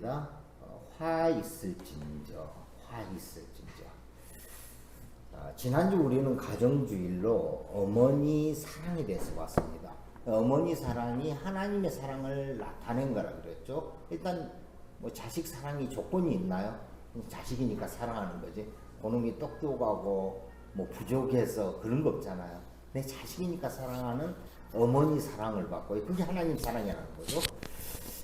노래입니다. 화 있을진저, 화 있을진저. 지난주 우리는 가정주일로 어머니 사랑에 대해서 봤습니다. 어머니 사랑이 하나님의 사랑을 나타낸 거라 그랬죠. 일단 뭐 자식 사랑이 조건이 있나요? 자식이니까 사랑하는 거지. 그놈이 똑똑하고 뭐 부족해서 그런 거 없잖아요. 내 자식이니까 사랑하는 어머니 사랑을 받고 그게 하나님 사랑이라는 거죠.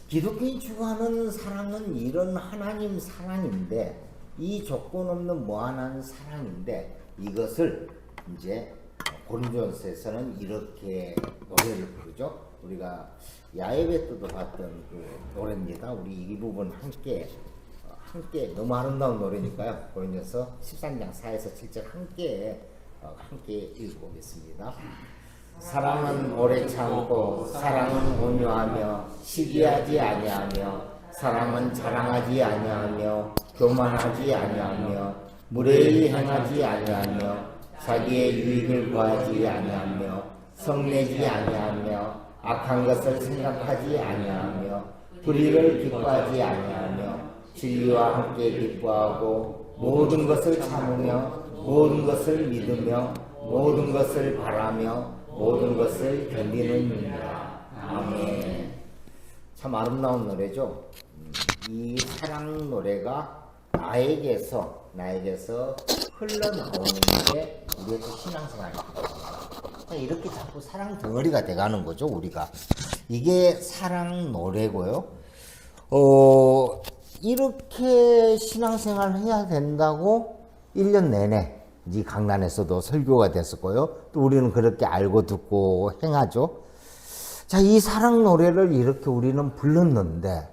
기독교인이 추구하는 사랑은 이런 하나님 사랑인데, 이 조건 없는 무한한 사랑인데, 이것을 이제 고린도전서에서는 이렇게 노래를 부르죠. 우리가 야외 때도 봤던 그 노래입니다. 우리 이 부분 함께 너무 아름다운 노래니까요. 고린도전서 13장 4에서 7절 함께 읽어보겠습니다. 사랑은 오래 참고, 사랑은 온유하며, 시기하지 아니하며, 사랑은 자랑하지 아니하며, 교만하지 아니하며, 무례히 행하지 아니하며, 자기의 유익을 구하지 아니하며, 성내지 아니하며, 악한 것을 생각하지 아니하며, 불의를 기뻐하지 아니하며, 진리와 함께 기뻐하고, 모든 것을 참으며, 모든 것을 믿으며, 모든 것을 바라며, 모든 것을 견디는이라. 아멘. 참 아름다운 노래죠. 이 사랑 노래가 나에게서 흘러나오는 게 우리의 신앙생활입니다. 이렇게 자꾸 사랑 덩어리가 돼가는 거죠, 우리가. 이게 사랑 노래고요. 이렇게 신앙생활을 해야 된다고 1년 내내 이 강단에서도 설교가 됐었고요. 또 우리는 그렇게 알고 듣고 행하죠. 자, 이 사랑 노래를 이렇게 우리는 불렀는데,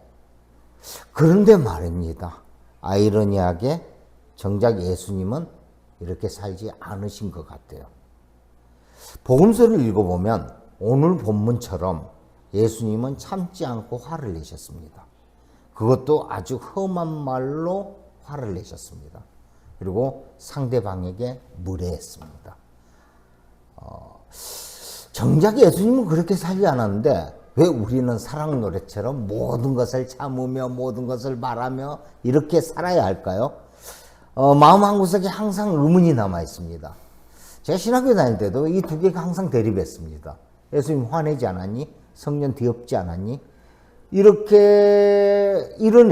그런데 말입니다. 아이러니하게 정작 예수님은 이렇게 살지 않으신 것 같아요. 복음서를 읽어보면 오늘 본문처럼 예수님은 참지 않고 화를 내셨습니다. 그것도 아주 험한 말로 화를 내셨습니다. 그리고 상대방에게 무례했습니다. 정작 예수님은 그렇게 살지 않았는데 왜 우리는 사랑 노래처럼 모든 것을 참으며 모든 것을 바라며 이렇게 살아야 할까요? 마음 한구석에 항상 의문이 남아 있습니다. 제가 신학교 다닐 때도 이 두 개가 항상 대립했습니다. 예수님 화내지 않았니? 성령 뒤엎지 않았니? 이런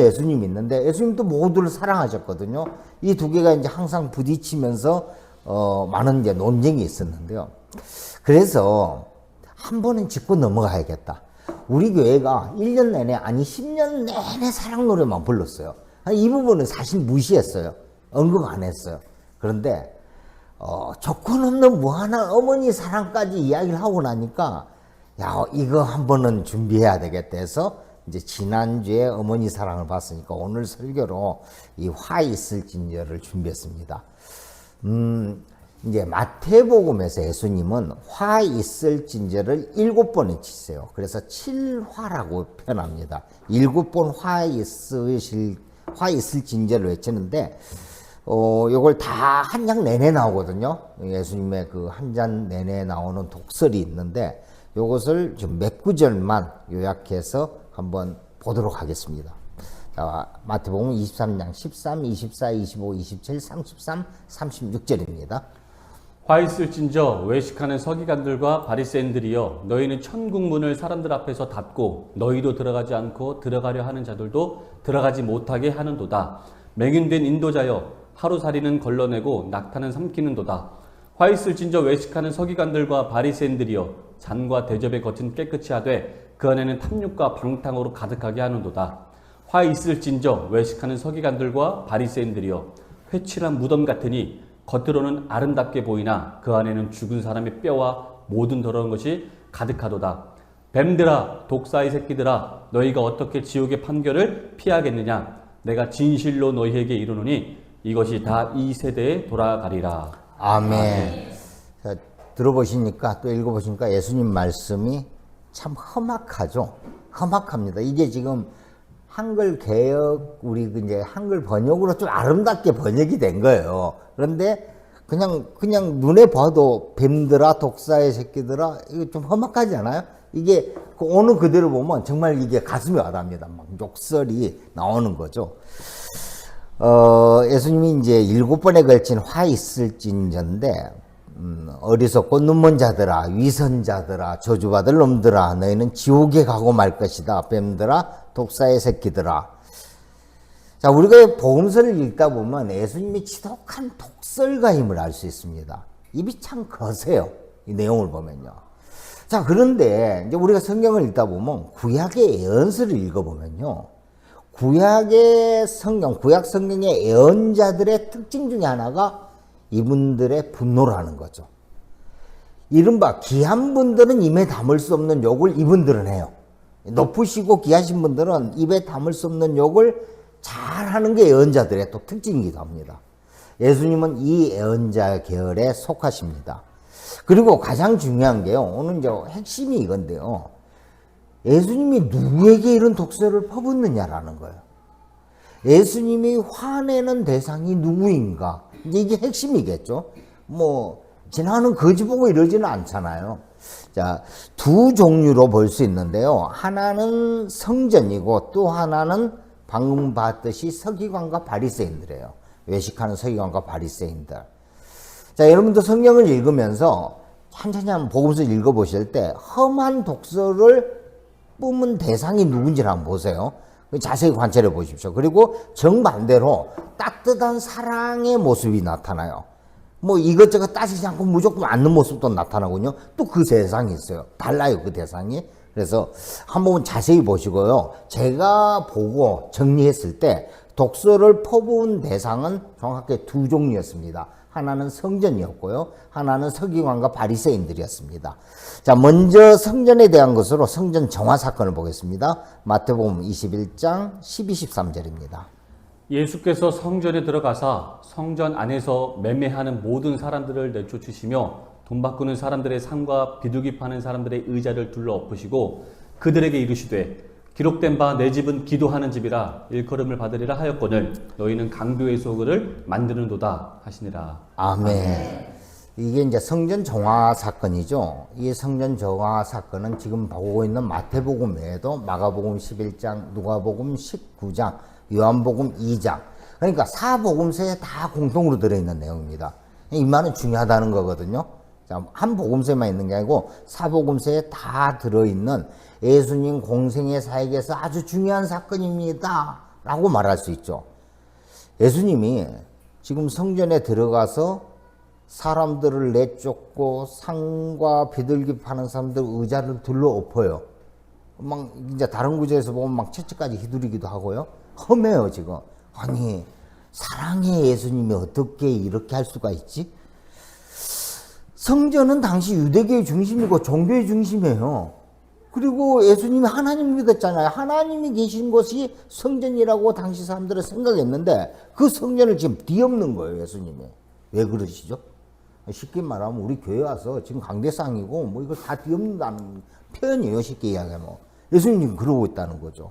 예수님이 있는데, 예수님도 모두를 사랑하셨거든요. 이 두 개가 이제 항상 부딪히면서 많은 이제 논쟁이 있었는데요. 그래서 한 번은 짚고 넘어가야겠다. 우리 교회가 1년 내내, 아니 10년 내내 사랑 노래만 불렀어요. 이 부분은 사실 무시했어요. 언급 안 했어요. 그런데 조건 없는 무한한 어머니 사랑까지 이야기를 하고 나니까, 야, 이거 한 번은 준비해야 되겠다 해서 이제 지난주에 어머니 사랑을 봤으니까 오늘 설교로 이 화 있을진저를 준비했습니다. 이제 마태복음에서 예수님은 화 있을진저를 7번에 치세요. 그래서 7화라고 표현합니다. 7번 화 있을진저를 외치는데, 요걸 다 한 장 내내 나오거든요. 예수님의 그 한 장 내내 나오는 독설이 있는데, 요것을 좀 몇 구절만 요약해서 한번 보도록 하겠습니다. 자, 마태복음 23장 13, 24, 25, 27, 33, 36절입니다. 화 있을진저 외식하는 서기관들과 바리새인들이여, 너희는 천국 문을 사람들 앞에서 닫고 너희도 들어가지 않고 들어가려 하는 자들도 들어가지 못하게 하는도다. 맹인된 인도자여, 하루살이는 걸러내고 낙타는 삼키는도다. 화 있을진저 외식하는 서기관들과 바리새인들이여, 잔과 대접의 겉은 깨끗이 하되 그 안에는 탐욕과 방탕으로 가득하게 하는도다. 화 있을진저 외식하는 서기관들과 바리새인들이여, 회칠한 무덤 같으니 겉으로는 아름답게 보이나 그 안에는 죽은 사람의 뼈와 모든 더러운 것이 가득하도다. 뱀들아, 독사의 새끼들아, 너희가 어떻게 지옥의 판결을 피하겠느냐? 내가 진실로 너희에게 이르노니 이것이 다 이 세대에 돌아가리라. 아멘. 자, 들어보시니까 또 읽어보시니까 예수님 말씀이 참 험악하죠. 험악합니다. 이게 지금 한글 개혁, 우리 이제 한글 번역으로 좀 아름답게 번역이 된 거예요. 그런데 그냥 눈에 봐도 뱀들아, 독사의 새끼들아, 이거 좀 험악하지 않아요? 이게 그 오늘 그대로 보면 정말 이게 가슴이 와닿습니다. 막 욕설이 나오는 거죠. 예수님이 이제 7번에 걸친 화 있을진저인데, 어리석고 눈먼 자들아, 위선자들아, 저주받을 놈들아, 너희는 지옥에 가고 말 것이다. 뱀들아, 독사의 새끼들아. 자, 우리가 복음서를 읽다 보면 예수님이 지독한 독설가임을 알 수 있습니다. 입이 참 거세요. 이 내용을 보면요. 자, 그런데 이제 우리가 성경을 읽다 보면 구약의 예언서를 읽어보면요. 구약 성경의 예언자들의 특징 중에 하나가 이분들의 분노라는 거죠. 이른바 귀한 분들은 입에 담을 수 없는 욕을 이분들은 해요. 높으시고 귀하신 분들은 입에 담을 수 없는 욕을 잘하는 게 예언자들의 또 특징이기도 합니다. 예수님은 이 예언자 계열에 속하십니다. 그리고 가장 중요한 게요. 오늘 이제 핵심이 이건데요. 예수님이 누구에게 이런 독설을 퍼붓느냐라는 거예요. 예수님이 화내는 대상이 누구인가? 이게 핵심이겠죠. 뭐 지나가는 거지 보고 이러지는 않잖아요. 자, 두 종류로 볼 수 있는데요. 하나는 성전이고 또 하나는 방금 봤듯이 서기관과 바리새인들이에요. 외식하는 서기관과 바리새인들. 자, 여러분도 성경을 읽으면서 천천히 한번 복음서 읽어보실 때 험한 독설을 뿜은 대상이 누군지를 한번 보세요. 자세히 관찰해 보십시오. 그리고 정반대로 따뜻한 사랑의 모습이 나타나요. 뭐 이것저것 따지지 않고 무조건 앉는 모습도 나타나군요. 또 그 대상이 있어요. 달라요, 그 대상이. 그래서 한번 자세히 보시고요. 제가 보고 정리했을 때 독설을 퍼부은 대상은 정확하게 두 종류였습니다. 하나는 성전이었고요. 하나는 서기관과 바리새인들이었습니다. 자, 먼저 성전에 대한 것으로 성전 정화 사건을 보겠습니다. 마태복음 21장 12, 13절입니다. 예수께서 성전에 들어가사 성전 안에서 매매하는 모든 사람들을 내쫓으시며 돈 바꾸는 사람들의 상과 비둘기 파는 사람들의 의자를 둘러 엎으시고 그들에게 이르시되 기록된 바 내 집은 기도하는 집이라 일컬음을 받으리라 하였거늘 너희는 강도의 소굴을 만드는도다 하시니라. 아멘. 이게 이제 성전 정화 사건이죠. 이 성전 정화 사건은 지금 보고 있는 마태복음 외에도 마가복음 11장, 누가복음 19장, 요한복음 2장. 그러니까 사복음서에 다 공통으로 들어있는 내용입니다. 이 말은 중요하다는 거거든요. 자, 한 복음서에만 있는 게 아니고 사복음서에 다 들어있는 예수님 공생의 사역에서 아주 중요한 사건입니다. 라고 말할 수 있죠. 예수님이 지금 성전에 들어가서 사람들을 내쫓고 상과 비둘기 파는 사람들 의자를 둘러 엎어요. 막 이제 다른 구절에서 보면 막 채찍까지 휘두르기도 하고요. 험해요, 지금. 아니, 사랑의 예수님이 어떻게 이렇게 할 수가 있지? 성전은 당시 유대교의 중심이고 종교의 중심이에요. 그리고 예수님이 하나님 믿었잖아요. 하나님이 계신 곳이 성전이라고 당시 사람들은 생각했는데 그 성전을 지금 뒤엎는 거예요, 예수님이. 왜 그러시죠? 쉽게 말하면 우리 교회 와서 지금 강대상이고 뭐 이걸 다 뒤엎는다는 표현이에요, 쉽게 이야기하면. 예수님이 그러고 있다는 거죠.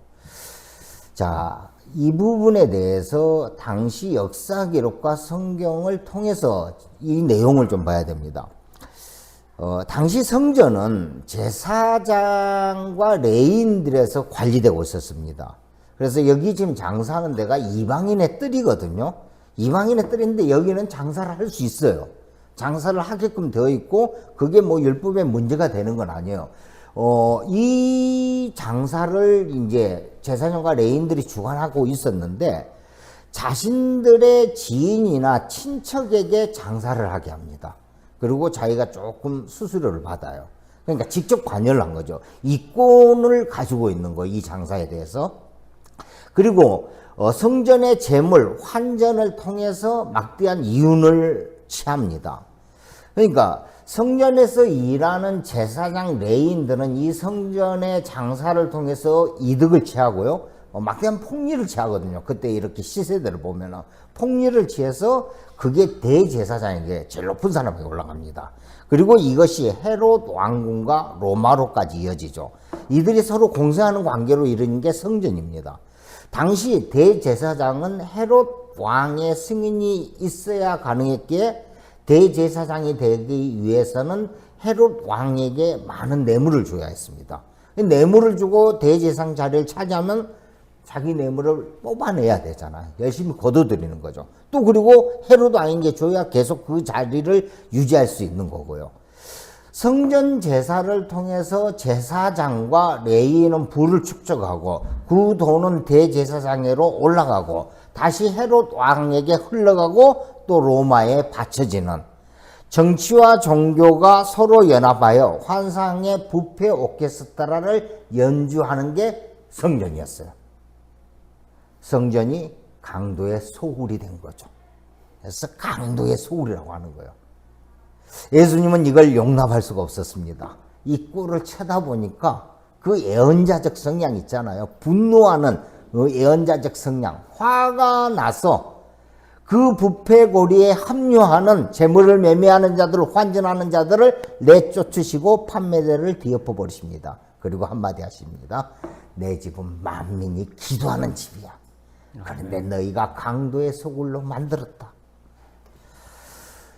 자, 이 부분에 대해서 당시 역사 기록과 성경을 통해서 이 내용을 좀 봐야 됩니다. 당시 성전은 제사장과 레위인들에서 관리되고 있었습니다. 그래서 여기 지금 장사하는 데가 이방인의 뜰이거든요. 이방인의 뜰인데 여기는 장사를 할 수 있어요. 장사를 하게끔 되어 있고 그게 뭐 율법에 문제가 되는 건 아니에요. 이 장사를 이제 제사장과 레위인들이 주관하고 있었는데 자신들의 지인이나 친척에게 장사를 하게 합니다. 그리고 자기가 조금 수수료를 받아요. 그러니까 직접 관여를 한 거죠. 이권을 가지고 있는 거예요, 이 장사에 대해서. 그리고 성전의 재물, 환전을 통해서 막대한 이윤을 취합니다. 그러니까 성전에서 일하는 제사장 레위인들은 이 성전의 장사를 통해서 이득을 취하고요. 막대한 폭리를 취하거든요. 그때 이렇게 시세대를 보면은 폭리를 취해서 그게 대제사장에게 제일 높은 사람에게 올라갑니다. 그리고 이것이 헤롯 왕궁과 로마로까지 이어지죠. 이들이 서로 공생하는 관계로 이루는 게 성전입니다. 당시 대제사장은 헤롯 왕의 승인이 있어야 가능했기에 대제사장이 되기 위해서는 헤롯 왕에게 많은 뇌물을 줘야 했습니다. 뇌물을 주고 대제사장 자리를 차지하면 자기 뇌물을 뽑아내야 되잖아요. 열심히 거둬들이는 거죠. 또 그리고 헤롯 왕에게 줘야 계속 그 자리를 유지할 수 있는 거고요. 성전 제사를 통해서 제사장과 레위인은 부를 축적하고 그 돈은 대제사장으로 올라가고 다시 헤롯 왕에게 흘러가고 또 로마에 바쳐지는, 정치와 종교가 서로 연합하여 환상의 부패 오케스트라를 연주하는 게 성전이었어요. 성전이 강도의 소굴이 된 거죠. 그래서 강도의 소굴이라고 하는 거예요. 예수님은 이걸 용납할 수가 없었습니다. 이 꼴을 쳐다보니까 그 예언자적 성향 있잖아요. 분노하는 그 예언자적 성향, 화가 나서 그 부패고리에 합류하는, 재물을 매매하는 자들을, 환전하는 자들을 내쫓으시고 판매대를 뒤엎어 버리십니다. 그리고 한마디 하십니다. 내 집은 만민이 기도하는 집이야. 그런데 너희가 강도의 소굴로 만들었다.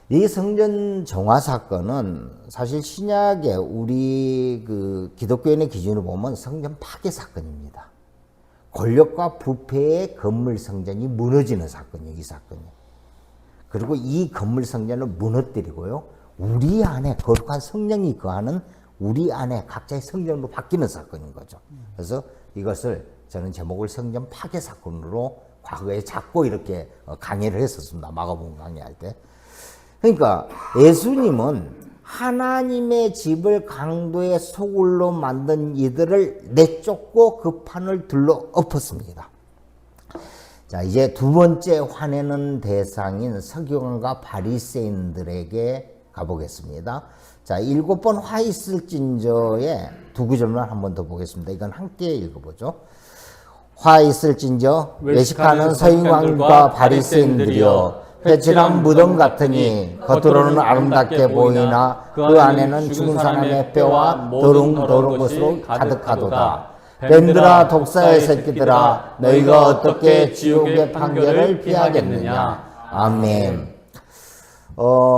이 성전 정화 사건은 사실 신약의 우리 그 기독교인의 기준으로 보면 성전 파괴 사건입니다. 권력과 부패의 건물 성전이 무너지는 사건이에요, 이 사건이. 그리고 이 건물 성전을 무너뜨리고요, 우리 안에 거룩한 성령이 거하는 우리 안에 각자의 성전으로 바뀌는 사건인 거죠. 그래서 이것을 저는 제목을 성전 파괴 사건으로 과거에 자꾸 이렇게 강의를 했었습니다. 마가복음 강의할 때. 그러니까 예수님은 하나님의 집을 강도의 소굴로 만든 이들을 내쫓고 그 판을 들러 엎었습니다. 자, 이제 두 번째 화내는 대상인 서기관과 바리새인들에게 가보겠습니다. 자, 7번 화 있을진저의 두 구절만 한 번 더 보겠습니다. 이건 함께 읽어보죠. 화 있을진저 외식하는 서기관과 바리새인들이여, 회칠한 무덤 같으니 겉으로는 아름답게 보이나 그 안에는 죽은 사람의 뼈와 더러운 것으로 가득하도다. 뱀들아, 독사의 새끼들아, 너희가 어떻게 지옥의 판결을 피하겠느냐. 아멘.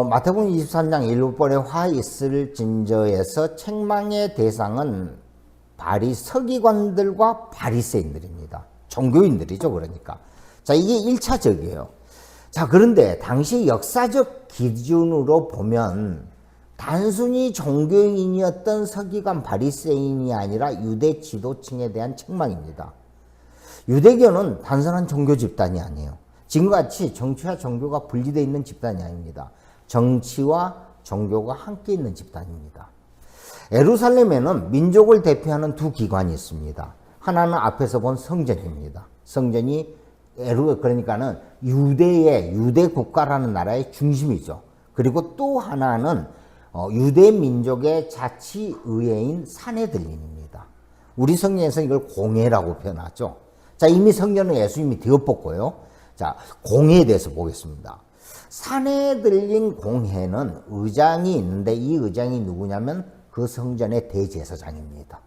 마태복음 23장 7번의 화 있을진저에서 책망의 대상은 서기관들과 바리새인들입니다. 종교인들이죠, 그러니까. 자, 이게 1차적이에요. 자, 그런데 당시 역사적 기준으로 보면 단순히 종교인이었던 서기관 바리새인이 아니라 유대 지도층에 대한 책망입니다. 유대교는 단순한 종교 집단이 아니에요. 지금같이 정치와 종교가 분리되어 있는 집단이 아닙니다. 정치와 종교가 함께 있는 집단입니다. 예루살렘에는 민족을 대표하는 두 기관이 있습니다. 하나는 앞에서 본 성전입니다. 성전이 그러니까는 유대 국가라는 나라의 중심이죠. 그리고 또 하나는 유대 민족의 자치의회인 사내들림입니다. 우리 성경에서 이걸 공회라고 표현하죠. 자, 이미 성전은 예수님이 뒤엎었고요. 자, 공회에 대해서 보겠습니다. 사내들린 공회는 의장이 있는데 이 의장이 누구냐면 그 성전의 대제사장입니다.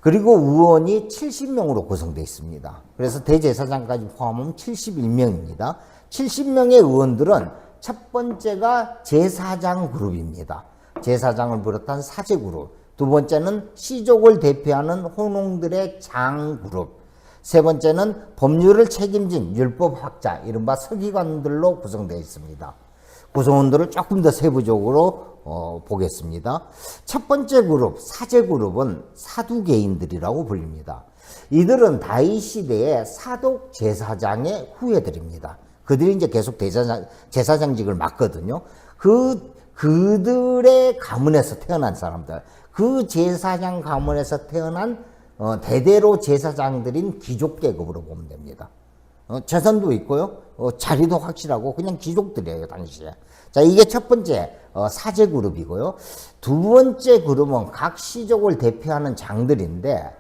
그리고 의원이 70명으로 구성되어 있습니다. 그래서 대제사장까지 포함하면 71명입니다. 70명의 의원들은 첫 번째가 제사장 그룹입니다. 제사장을 비롯한 사제 그룹. 두 번째는 시족을 대표하는 혼홍들의 장 그룹. 세 번째는 법률을 책임진 율법학자, 이른바 서기관들로 구성되어 있습니다. 구성원들을 조금 더 세부적으로 보겠습니다. 첫 번째 그룹, 사제 그룹은 사두개인들이라고 불립니다. 이들은 다윗 시대의 사독 제사장의 후예들입니다. 그들이 이제 계속 제사장직을 맡거든요. 그들의 가문에서 태어난 사람들, 그 제사장 가문에서 태어난 대대로 제사장들인 귀족 계급으로 보면 됩니다. 재산도 있고요, 자리도 확실하고 그냥 귀족들이에요, 당시에. 자, 이게 첫 번째 사제 그룹이고요. 두 번째 그룹은 각 시족을 대표하는 장들인데,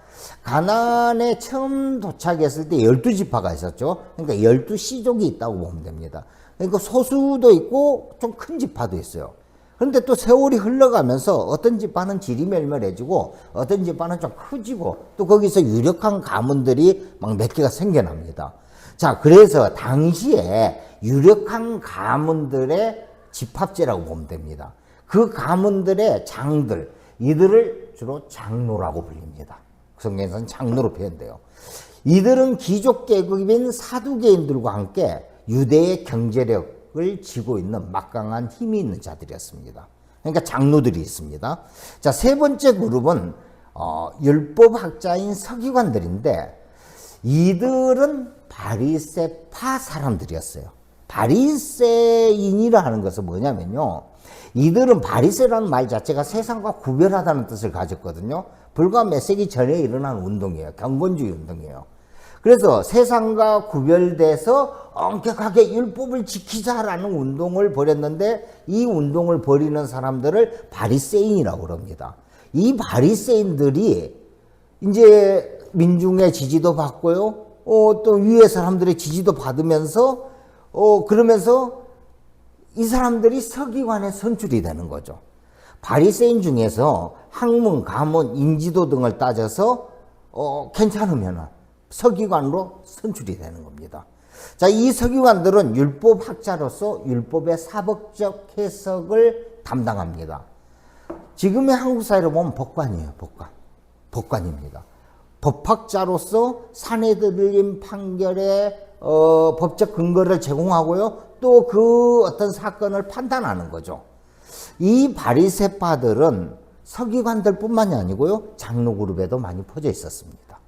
가나안에 처음 도착했을 때 12지파가 있었죠. 그러니까 12시족이 있다고 보면 됩니다. 그러니까 소수도 있고 좀 큰 지파도 있어요. 그런데 또 세월이 흘러가면서 어떤 지파는 지리멸멸해지고 어떤 지파는 좀 커지고 또 거기서 유력한 가문들이 막 몇 개가 생겨납니다. 자, 그래서 당시에 유력한 가문들의 집합제라고 보면 됩니다. 그 가문들의 장들, 이들을 주로 장로라고 불립니다. 성경에서는 장로로 표현돼요. 이들은 귀족 계급인 사두개인들과 함께 유대의 경제력을 쥐고 있는 막강한 힘이 있는 자들이었습니다. 그러니까 장로들이 있습니다. 자, 세 번째 그룹은 율법학자인 서기관들인데 이들은 바리새파 사람들이었어요. 바리새인이라 하는 것은 뭐냐면요, 이들은 바리새라는 말 자체가 세상과 구별하다는 뜻을 가졌거든요. 불과 몇 세기 전에 일어난 운동이에요. 경건주의 운동이에요. 그래서 세상과 구별돼서 엄격하게 율법을 지키자라는 운동을 벌였는데 이 운동을 벌이는 사람들을 바리새인이라고 그럽니다. 이 바리새인들이 이제 민중의 지지도 받고요. 또 위의 사람들의 지지도 받으면서 그러면서 이 사람들이 서기관에 선출이 되는 거죠. 바리새인 중에서 학문, 가문, 인지도 등을 따져서 괜찮으면 서기관으로 선출이 되는 겁니다. 자, 이 서기관들은 율법학자로서 율법의 사법적 해석을 담당합니다. 지금의 한국 사회로 보면 법관이에요. 법관입니다. 법학자로서 사내들림 판결의 법적 근거를 제공하고요. 또 그 어떤 사건을 판단하는 거죠. 이 바리새파들은 서기관들뿐만이 아니고요. 장로 그룹에도 많이 퍼져 있었습니다.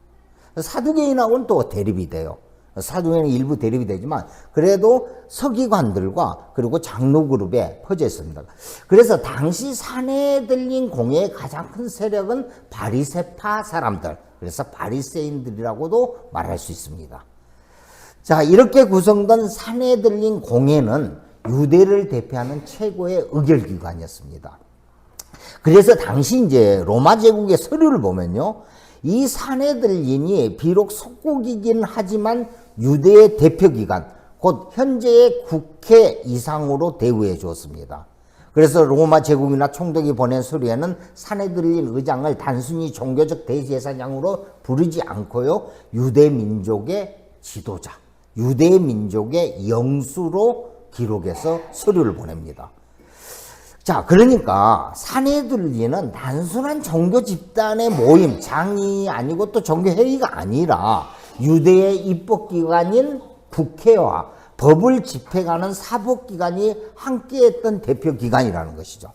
사두개인하고는 또 대립이 돼요. 사두개인은 일부 대립이 되지만 그래도 서기관들과 그리고 장로 그룹에 퍼져 있습니다. 그래서 당시 사내들린 공예의 가장 큰 세력은 바리새파 사람들, 그래서 바리새인들이라고도 말할 수 있습니다. 자, 이렇게 구성된 사내들린 공예는 유대를 대표하는 최고의 의결기관이었습니다. 그래서 당시 이제 로마 제국의 서류를 보면요, 이 사내들린이 비록 속국이긴 하지만 유대의 대표기관, 곧 현재의 국회 이상으로 대우해 주었습니다. 그래서 로마 제국이나 총독이 보낸 서류에는 사내들린 의장을 단순히 종교적 대제사장으로 부르지 않고요, 유대 민족의 지도자, 유대 민족의 영수로 기록해서 서류를 보냅니다. 자, 그러니까 사내들린은 단순한 종교 집단의 모임, 장이 아니고 또 종교 회의가 아니라 유대의 입법기관인 국회와 법을 집행하는 사법기관이 함께했던 대표기관이라는 것이죠.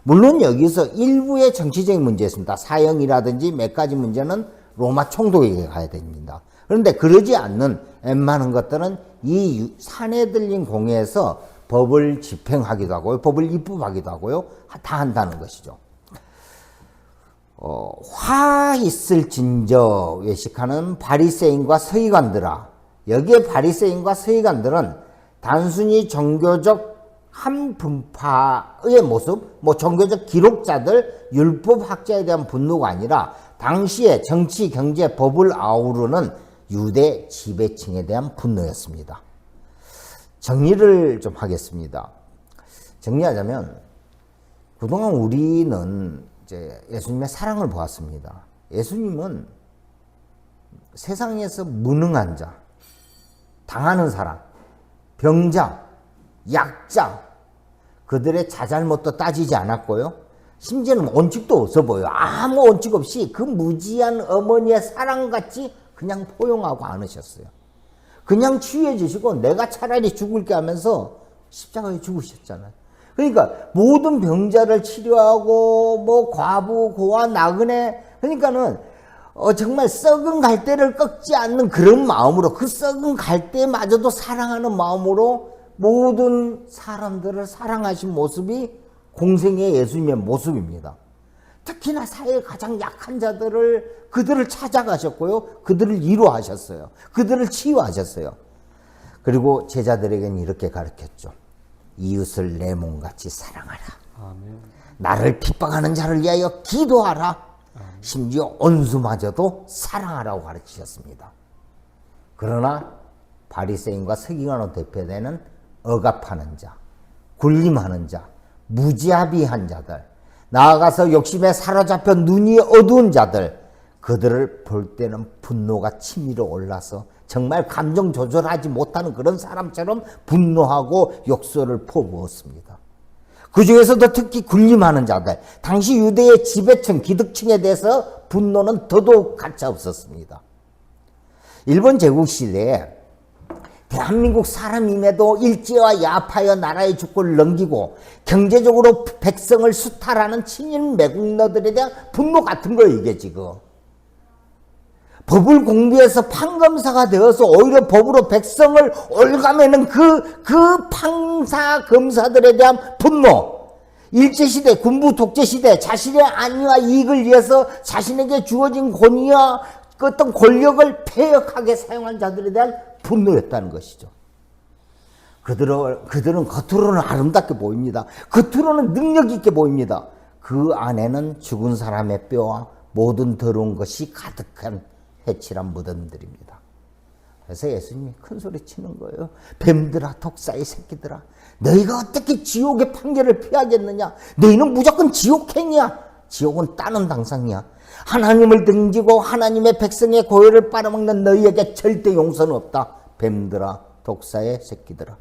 물론 여기서 일부의 정치적인 문제 있습니다. 사형이라든지 몇 가지 문제는 로마 총독에게 가야 됩니다. 그런데 그러지 않는 웬만한 것들은 이 사내들린 공회에서 법을 집행하기도 하고요, 법을 입법하기도 하고요, 다 한다는 것이죠. 화 있을진저 외식하는 바리새인과 서기관들아. 여기에 바리새인과 서기관들은 단순히 종교적 한 분파의 모습, 종교적 기록자들, 율법학자에 대한 분노가 아니라 당시에 정치, 경제, 법을 아우르는 유대 지배층에 대한 분노였습니다. 정리를 좀 하겠습니다. 정리하자면 그동안 우리는 이제 예수님의 사랑을 보았습니다. 예수님은 세상에서 무능한 자, 당하는 사람, 병자, 약자, 그들의 자잘못도 따지지 않았고요. 심지어는 원칙도 없어 보여요. 아무 원칙 없이 그 무지한 어머니의 사랑같이 그냥 포용하고 안으셨어요. 그냥 치유해 주시고 내가 차라리 죽을게 하면서 십자가에 죽으셨잖아요. 그러니까 모든 병자를 치료하고 과부, 고아, 나그네, 그러니까는 정말 썩은 갈대를 꺾지 않는 그런 마음으로, 그 썩은 갈대마저도 사랑하는 마음으로 모든 사람들을 사랑하신 모습이 공생의 예수님의 모습입니다. 특히나 사회의 가장 약한 자들을, 그들을 찾아가셨고요, 그들을 위로하셨어요, 그들을 치유하셨어요. 그리고 제자들에게는 이렇게 가르쳤죠. 이웃을 내 몸같이 사랑하라. 아멘. 나를 핍박하는 자를 위하여 기도하라. 심지어 원수마저도 사랑하라고 가르치셨습니다. 그러나 바리새인과 서기관으로 대표되는 억압하는 자, 군림하는 자, 무자비한 자들, 나아가서 욕심에 사로잡혀 눈이 어두운 자들, 그들을 볼 때는 분노가 치밀어 올라서 정말 감정 조절하지 못하는 그런 사람처럼 분노하고 욕설을 퍼부었습니다. 그 중에서도 특히 군림하는 자들, 당시 유대의 지배층, 기득층에 대해서 분노는 더더욱 가차 없었습니다. 일본 제국 시대에 대한민국 사람임에도 일제와 야파여 나라의 주권을 넘기고 경제적으로 백성을 수탈하는 친일 매국노들에 대한 분노 같은 거예요, 이게 지금. 법을 공부해서 판검사가 되어서 오히려 법으로 백성을 올가매는 그 판사 검사들에 대한 분노. 일제시대, 군부 독재시대, 자신의 안위와 이익을 위해서 자신에게 주어진 권위와 그 어떤 권력을 폐역하게 사용한 자들에 대한 분노였다는 것이죠. 그들은 겉으로는 아름답게 보입니다. 겉으로는 능력 있게 보입니다. 그 안에는 죽은 사람의 뼈와 모든 더러운 것이 가득한 해칠한 무덤들입니다. 그래서 예수님이 큰 소리 치는 거예요. 뱀들아, 독사의 새끼들아, 너희가 어떻게 지옥의 판결을 피하겠느냐? 너희는 무조건 지옥행이야. 지옥은 따는 당상이야. 하나님을 등지고 하나님의 백성의 고요를 빨아먹는 너희에게 절대 용서는 없다. 뱀들아, 독사의 새끼들아.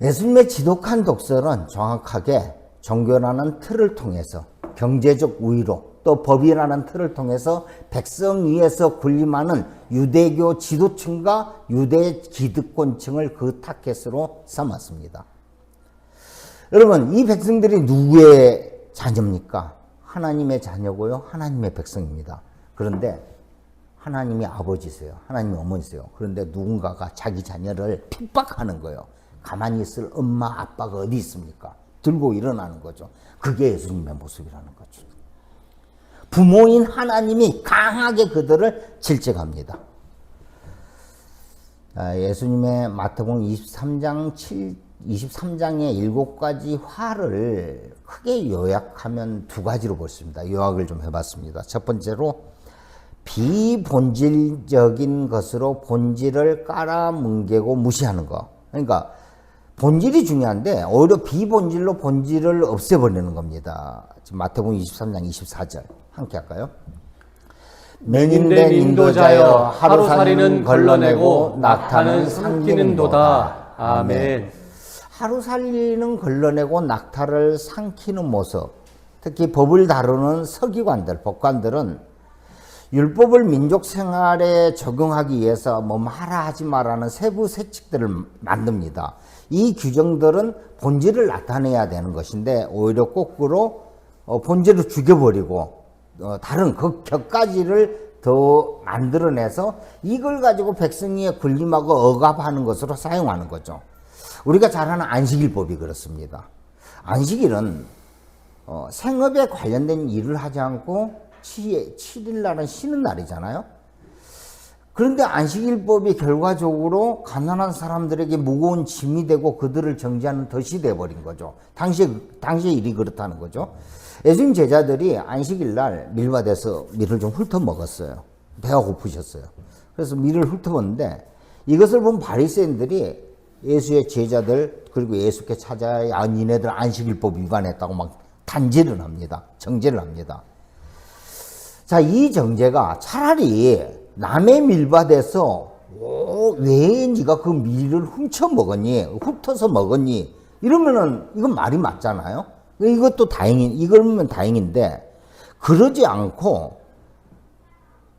예수님의 지독한 독설은 정확하게 종교라는 틀을 통해서 경제적 우위로 또 법이라는 틀을 통해서 백성 위에서 군림하는 유대교 지도층과 유대 기득권층을 그 타켓으로 삼았습니다. 여러분, 이 백성들이 누구의 자녀입니까? 하나님의 자녀고요. 하나님의 백성입니다. 그런데 하나님이 아버지세요. 하나님이 어머니세요. 그런데 누군가가 자기 자녀를 핍박하는 거예요. 가만히 있을 엄마, 아빠가 어디 있습니까? 들고 일어나는 거죠. 그게 예수님의 모습이라는 거죠. 부모인 하나님이 강하게 그들을 질책합니다. 예수님의 마태복음 23장의 7가지 화를 크게 요약하면 두 가지로 볼 수 있습니다. 요약을 좀 해봤습니다. 첫 번째로 비본질적인 것으로 본질을 깔아뭉개고 무시하는 거. 그러니까 본질이 중요한데 오히려 비본질로 본질을 없애버리는 겁니다. 지금 마태복음 23장 24절 함께 할까요? 맹인된 인도자여 하루살이는 걸러내고 낙타는 삼키는도다. 아멘. 하루살이는 걸러내고 낙타를 삼키는 모습, 특히 법을 다루는 서기관들, 법관들은 율법을 민족 생활에 적용하기 위해서 뭐 하라 하지 마라는 세부 세칙들을 만듭니다. 이 규정들은 본질을 나타내야 되는 것인데 오히려 거꾸로 본질을 죽여버리고 다른 그 격가지를 더 만들어내서 이걸 가지고 백성의 군림하고 억압하는 것으로 사용하는 거죠. 우리가 잘 아는 안식일법이 그렇습니다. 안식일은 생업에 관련된 일을 하지 않고 7일날은 쉬는 날이잖아요. 그런데 안식일법이 결과적으로 가난한 사람들에게 무거운 짐이 되고 그들을 정죄하는 덫이 되어버린 거죠. 당시의 일이 그렇다는 거죠. 예수님 제자들이 안식일날 밀밭에서 밀을 좀 훑어 먹었어요. 배가 고프셨어요. 그래서 밀을 훑어 먹는데 이것을 본 바리새인들이 예수의 제자들 그리고 예수께 찾아야 야, 니네들 안식일법 위반했다고 막 단죄를 합니다. 정죄를 합니다. 자, 이 정죄가 차라리 남의 밀밭에서 왜 네가 그 밀을 훔쳐 먹었니? 훑어서 먹었니? 이러면은 이건 말이 맞잖아요. 이것도 이거면 다행인데 그러지 않고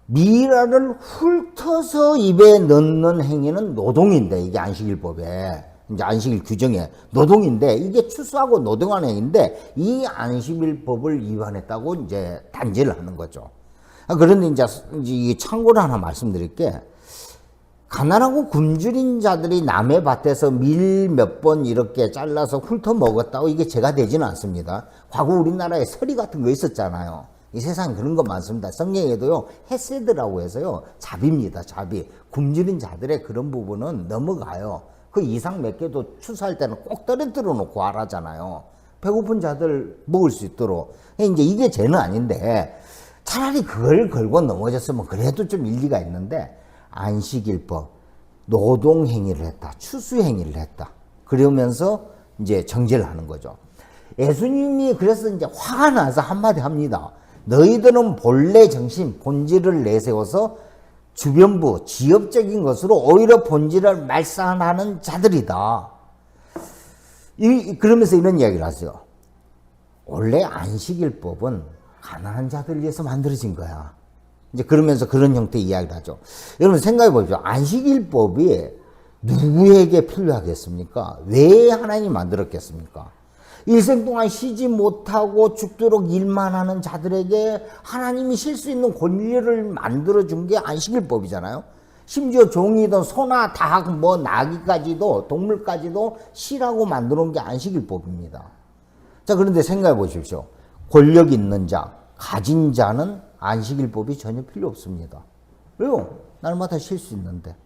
밀알을 훑어서 입에 넣는 행위는 노동인데 이게 안식일법에 이제 안식일 규정에 노동인데 이게 추수하고 노동하는 행위인데 이 안식일법을 위반했다고 이제 단죄를 하는 거죠. 그런데 이제 참고로 하나 말씀드릴게. 가난하고 굶주린 자들이 남의 밭에서 밀 몇 번 이렇게 잘라서 훑어 먹었다고 이게 죄가 되지는 않습니다. 과거 우리나라에 서리 같은 거 있었잖아요. 이 세상에 그런 거 많습니다. 성경에도요, 헤세드라고 해서요, 자비입니다. 자비. 굶주린 자들의 그런 부분은 넘어가요. 그 이상 몇 개도 추수할 때는 꼭 떨어뜨려 놓고 하라잖아요. 배고픈 자들 먹을 수 있도록. 이제 이게 죄는 아닌데, 차라리 그걸 걸고 넘어졌으면 그래도 좀 일리가 있는데, 안식일법, 노동행위를 했다. 추수행위를 했다. 그러면서 이제 정죄를 하는 거죠. 예수님이 그래서 이제 화가 나서 한마디 합니다. 너희들은 본래 정신, 본질을 내세워서 주변부, 지엽적인 것으로 오히려 본질을 말살하는 자들이다. 그러면서 이런 이야기를 하죠. 원래 안식일법은 가난한 자들을 위해서 만들어진 거야. 이제 그러면서 그런 형태의 이야기를 하죠. 여러분 생각해 보십시오. 안식일법이 누구에게 필요하겠습니까? 왜 하나님이 만들었겠습니까? 일생 동안 쉬지 못하고 죽도록 일만 하는 자들에게 하나님이 쉴 수 있는 권리를 만들어준 게 안식일법이잖아요. 심지어 종이든 소나 닭, 나귀까지도, 동물까지도 쉬라고 만들어놓은 게 안식일법입니다. 자, 그런데 생각해 보십시오. 권력 있는 자, 가진 자는 안식일법이 전혀 필요 없습니다. 왜요? 날마다 쉴 수 있는데.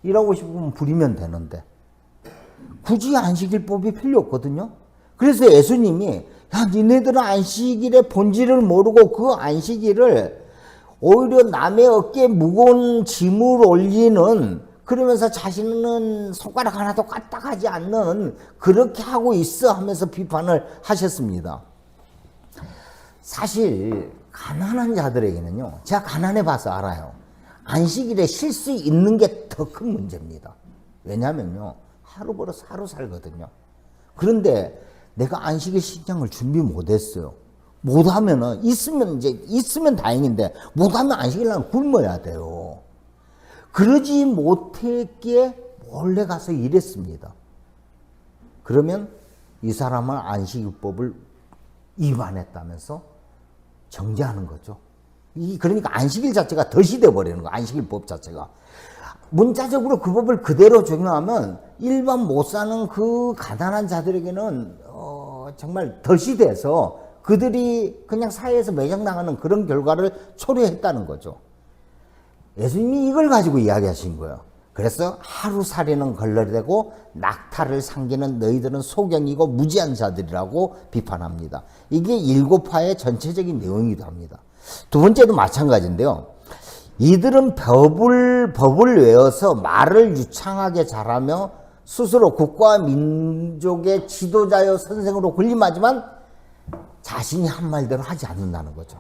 일하고 싶으면 부리면 되는데. 굳이 안식일법이 필요 없거든요. 그래서 예수님이 야, 니네들은 안식일의 본질을 모르고 그 안식일을 오히려 남의 어깨에 무거운 짐을 올리는, 그러면서 자신은 손가락 하나도 까딱하지 않는, 그렇게 하고 있어 하면서 비판을 하셨습니다. 사실 가난한 자들에게는요, 제가 가난해 봐서 알아요. 안식일에 쉴 수 있는 게 더 큰 문제입니다. 왜냐하면요, 하루 벌어서 하루 살거든요. 그런데 내가 안식일 식량을 준비 못했어요. 못하면은, 있으면 다행인데, 못하면 안식일날 굶어야 돼요. 그러지 못했기에 몰래 가서 일했습니다. 그러면 이 사람은 안식일법을 위반했다면서 정죄하는 거죠. 그러니까 안식일 자체가 덫이 돼버리는 거예요. 안식일법 자체가. 문자적으로 그 법을 그대로 적용하면 일반 못 사는 그 가난한 자들에게는 정말 덫이 돼서 그들이 그냥 사회에서 매장당하는 그런 결과를 초래했다는 거죠. 예수님이 이걸 가지고 이야기하신 거예요. 그래서 하루살이는 걸러대고 낙타를 상기는 너희들은 소경이고 무지한 자들이라고 비판합니다. 이게 일곱파의 전체적인 내용이기도 합니다. 두 번째도 마찬가지인데요. 이들은 법을 외워서 말을 유창하게 잘하며 스스로 국가와 민족의 지도자여 선생으로 군림하지만 자신이 한 말대로 하지 않는다는 거죠.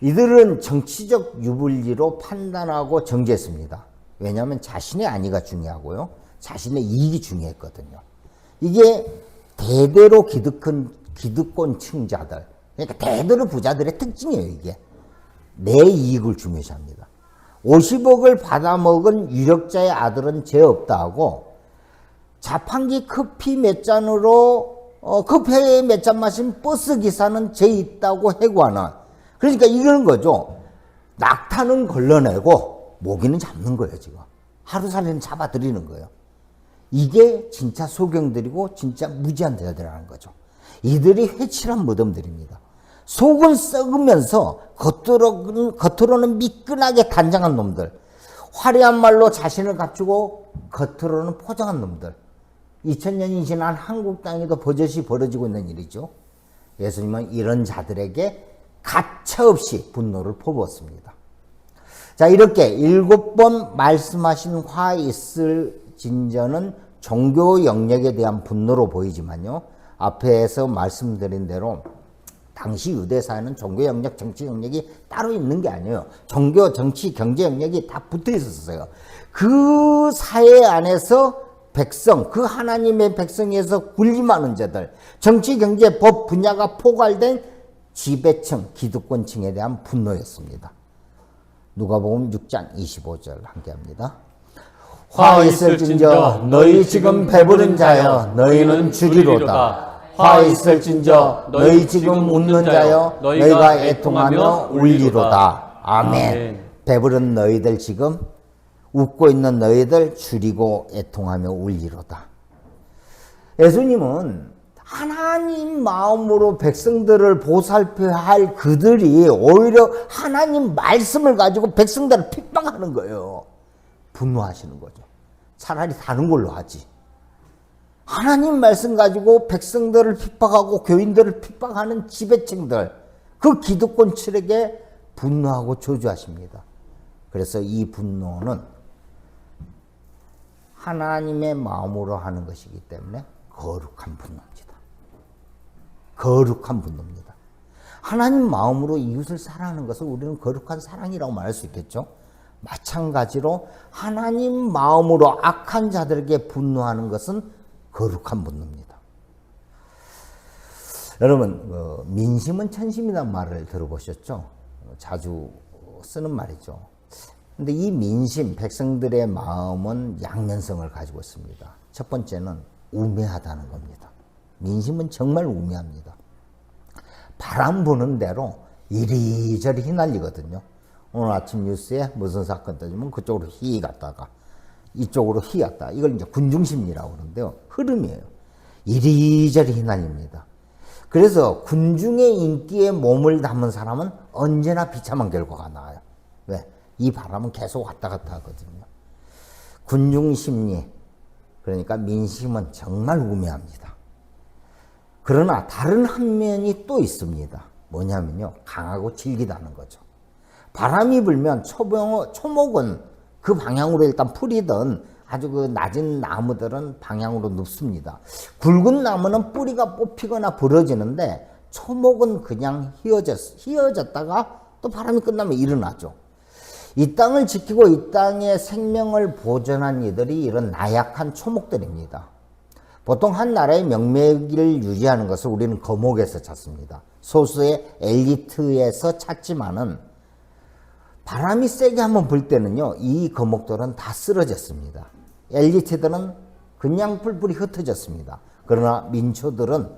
이들은 정치적 유불리로 판단하고 정죄했습니다. 왜냐하면 자신의 안위가 중요하고요. 자신의 이익이 중요했거든요. 이게 대대로 기득권층자들, 그러니까 대대로 부자들의 특징이에요. 이게 내 이익을 중요시합니다. 50억을 받아먹은 유력자의 아들은 죄 없다 하고, 자판기 커피 몇 잔으로 커피 몇 잔 마신 버스 기사는 죄 있다고 해고하는, 그러니까 이런 거죠. 낙타는 걸러내고 모기는 잡는 거예요. 지금 하루살이는 잡아들이는 거예요. 이게 진짜 소경들이고 진짜 무지한 자들이라는 거죠. 이들이 회칠한 무덤들입니다. 속은 썩으면서 겉으로는 미끈하게 단장한 놈들, 화려한 말로 자신을 갖추고 겉으로는 포장한 놈들. 2000년이 지난 한국 땅에도 버젓이 벌어지고 있는 일이죠. 예수님은 이런 자들에게 가차없이 분노를 퍼부었습니다. 자, 이렇게 7번 말씀하신 화 있을 진저는 종교 영역에 대한 분노로 보이지만요, 앞에서 말씀드린 대로 당시 유대사회는 종교 영역, 정치 영역이 따로 있는 게 아니에요. 종교, 정치, 경제 영역이 다 붙어 있었어요. 그 사회 안에서 백성, 그 하나님의 백성에서 군림하는 자들, 정치, 경제, 법 분야가 포괄된 지배층, 기득권층에 대한 분노였습니다. 누가복음 6장 25절 함께합니다. 화 있을진저 너희 지금 배부른 자여 너희는 주리로다. 화 있을진저 너희 지금 웃는 자여 너희가 애통하며 울리로다. 아멘. 배부른 너희들 지금 웃고 있는 너희들 줄이고 애통하며 울리로다. 예수님은 하나님 마음으로 백성들을 보살펴야 할 그들이 오히려 하나님 말씀을 가지고 백성들을 핍박하는 거예요. 분노하시는 거죠. 차라리 다른 걸로 하지. 하나님 말씀 가지고 백성들을 핍박하고 교인들을 핍박하는 지배층들, 그 기득권층에게 분노하고 저주하십니다. 그래서 이 분노는 하나님의 마음으로 하는 것이기 때문에 거룩한 분노입니다. 거룩한 분노입니다. 하나님 마음으로 이웃을 사랑하는 것을 우리는 거룩한 사랑이라고 말할 수 있겠죠. 마찬가지로 하나님 마음으로 악한 자들에게 분노하는 것은 거룩한 분노입니다. 여러분 민심은 천심이라는 말을 들어보셨죠? 자주 쓰는 말이죠. 근데 이 민심, 백성들의 마음은 양면성을 가지고 있습니다. 첫 번째는 우매하다는 겁니다. 민심은 정말 우매합니다. 바람 부는 대로 이리저리 휘날리거든요. 오늘 아침 뉴스에 무슨 사건 터지면 그쪽으로 휘 갔다가 이쪽으로 휘 갔다가 이걸 이제 군중심리라고 그러는데요. 흐름이에요. 이리저리 휘날립니다. 그래서 군중의 인기에 몸을 담은 사람은 언제나 비참한 결과가 나와요. 왜? 이 바람은 계속 왔다 갔다 하거든요. 군중심리, 그러니까 민심은 정말 우매합니다. 그러나 다른 한 면이 또 있습니다. 뭐냐면요, 강하고 질기다는 거죠. 바람이 불면 초목은 그 방향으로 일단 풀이든 아주 그 낮은 나무들은 방향으로 눕습니다. 굵은 나무는 뿌리가 뽑히거나 부러지는데 초목은 그냥 휘어졌다가 또 바람이 끝나면 일어나죠. 이 땅을 지키고 이 땅의 생명을 보존한 이들이 이런 나약한 초목들입니다. 보통 한 나라의 명맥을 유지하는 것을 우리는 거목에서 찾습니다. 소수의 엘리트에서 찾지만은 바람이 세게 한번 불 때는요, 이 거목들은 다 쓰러졌습니다. 엘리트들은 그냥 뿔뿔이 흩어졌습니다. 그러나 민초들은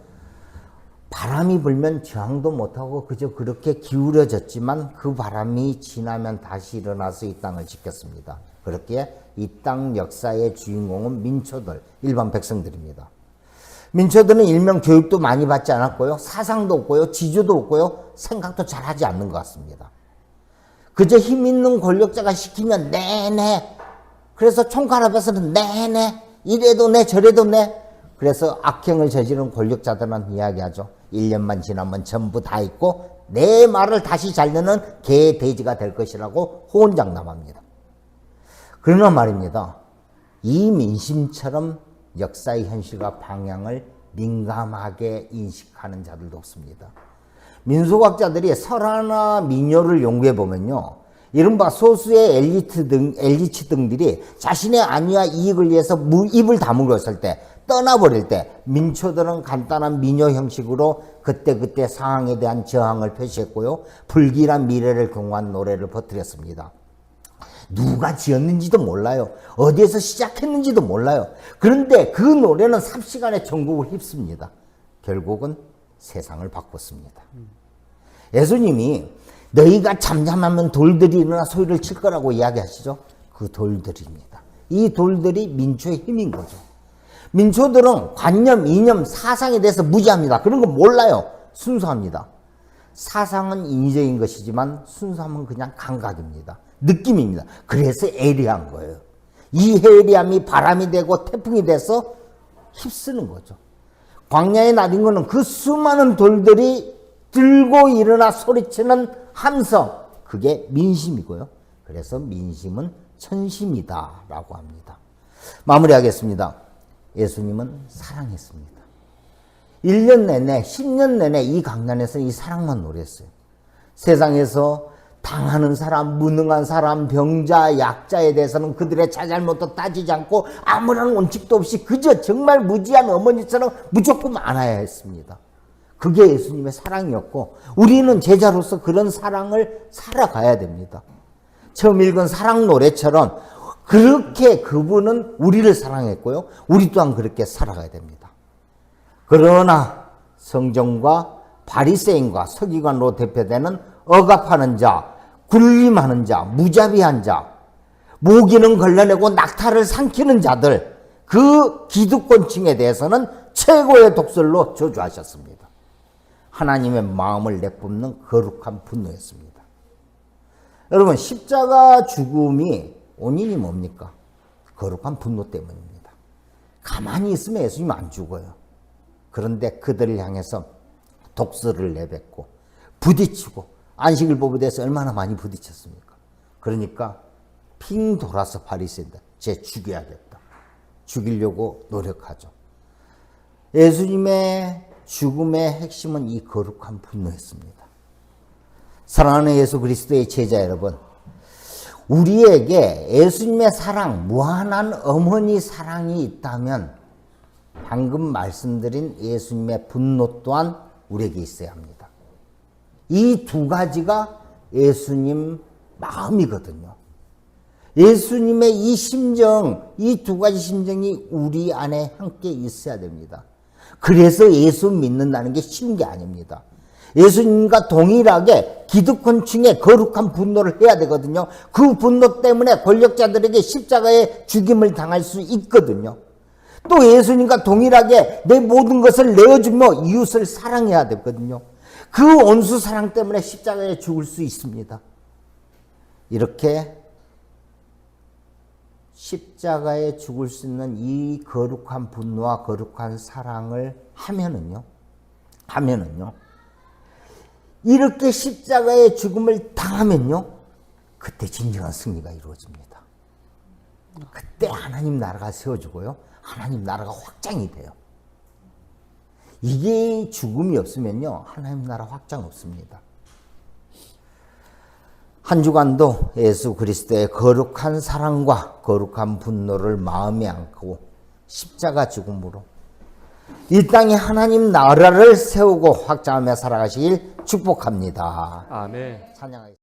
바람이 불면 저항도 못하고 그저 그렇게 기울어졌지만 그 바람이 지나면 다시 일어나서 이 땅을 지켰습니다. 그렇게 이 땅 역사의 주인공은 민초들, 일반 백성들입니다. 민초들은 일명 교육도 많이 받지 않았고요. 사상도 없고요. 지주도 없고요. 생각도 잘하지 않는 것 같습니다. 그저 힘 있는 권력자가 시키면 네네. 그래서 총칼 앞에서는 네네. 이래도 네 저래도 네. 그래서 악행을 저지른 권력자들은 이야기하죠. 1년만 지나면 전부 다 있고 내 말을 다시 잘 듣는 개 돼지가 될 것이라고 호언장담합니다. 그러나 말입니다. 이 민심처럼 역사의 현실과 방향을 민감하게 인식하는 자들도 없습니다. 민俗학자들이 설화나 민요를 연구해 보면요, 이른바 소수의 엘리트 등들이 자신의 안위와 이익을 위해서 입을 다물고 있을 때, 떠나버릴 때 민초들은 간단한 민요 형식으로 그때그때 상황에 대한 저항을 표시했고요, 불길한 미래를 경고한 노래를 퍼뜨렸습니다. 누가 지었는지도 몰라요. 어디에서 시작했는지도 몰라요. 그런데 그 노래는 삽시간에 전국을 휩습니다. 결국은 세상을 바꿨습니다. 예수님이 너희가 잠잠하면 돌들이 일어나 소리를 칠 거라고 이야기하시죠. 그 돌들입니다. 이 돌들이 민초의 힘인 거죠. 민초들은 관념, 이념, 사상에 대해서 무지합니다. 그런 거 몰라요. 순수합니다. 사상은 인위적인 것이지만 순수함은 그냥 감각입니다. 느낌입니다. 그래서 예리한 거예요. 이 예리함이 바람이 되고 태풍이 돼서 휩쓰는 거죠. 광야에 나딘 거는 그 수많은 돌들이 들고 일어나 소리치는 함성, 그게 민심이고요. 그래서 민심은 천심이다 라고 합니다. 마무리하겠습니다. 예수님은 사랑했습니다. 1년 내내 10년 내내 이 강단에서 이 사랑만 노래했어요. 세상에서 당하는 사람, 무능한 사람, 병자, 약자에 대해서는 그들의 자잘못도 따지지 않고 아무런 원칙도 없이 그저 정말 무지한 어머니처럼 무조건 안아야 했습니다. 그게 예수님의 사랑이었고 우리는 제자로서 그런 사랑을 살아가야 됩니다. 처음 읽은 사랑 노래처럼 그렇게 그분은 우리를 사랑했고요. 우리 또한 그렇게 살아가야 됩니다. 그러나 성경과 바리새인과 서기관으로 대표되는 억압하는 자, 군림하는 자, 무자비한 자, 모기는 걸러내고 낙타를 삼키는 자들, 그 기득권층에 대해서는 최고의 독설로 저주하셨습니다. 하나님의 마음을 내뿜는 거룩한 분노였습니다. 여러분, 십자가 죽음이 원인이 뭡니까? 거룩한 분노 때문입니다. 가만히 있으면 예수님 안 죽어요. 그런데 그들을 향해서 독설을 내뱉고 부딪히고 안식일법에 대해서 얼마나 많이 부딪혔습니까? 그러니까 핑 돌아서 바리새인들 쟤 죽여야겠다. 죽이려고 노력하죠. 예수님의 죽음의 핵심은 이 거룩한 분노였습니다. 사랑하는 예수 그리스도의 제자 여러분, 우리에게 예수님의 사랑, 무한한 어머니 사랑이 있다면 방금 말씀드린 예수님의 분노 또한 우리에게 있어야 합니다. 이 두 가지가 예수님 마음이거든요. 예수님의 이 심정, 이 두 가지 심정이 우리 안에 함께 있어야 됩니다. 그래서 예수 믿는다는 게 쉬운 게 아닙니다. 예수님과 동일하게 기득권층의 거룩한 분노를 해야 되거든요. 그 분노 때문에 권력자들에게 십자가의 죽임을 당할 수 있거든요. 또 예수님과 동일하게 내 모든 것을 내어주며 이웃을 사랑해야 되거든요. 그 온수 사랑 때문에 십자가에 죽을 수 있습니다. 이렇게 십자가에 죽을 수 있는 이 거룩한 분노와 거룩한 사랑을 하면은요, 이렇게 십자가의 죽음을 당하면요, 그때 진정한 승리가 이루어집니다. 그때 하나님 나라가 세워지고요, 하나님 나라가 확장이 돼요. 이게 죽음이 없으면요, 하나님 나라 확장 없습니다. 한 주간도 예수 그리스도의 거룩한 사랑과 거룩한 분노를 마음에 안고 십자가 죽음으로 이 땅에 하나님 나라를 세우고 확장하며 살아가시길 축복합니다. 아멘. 찬양하겠습니다.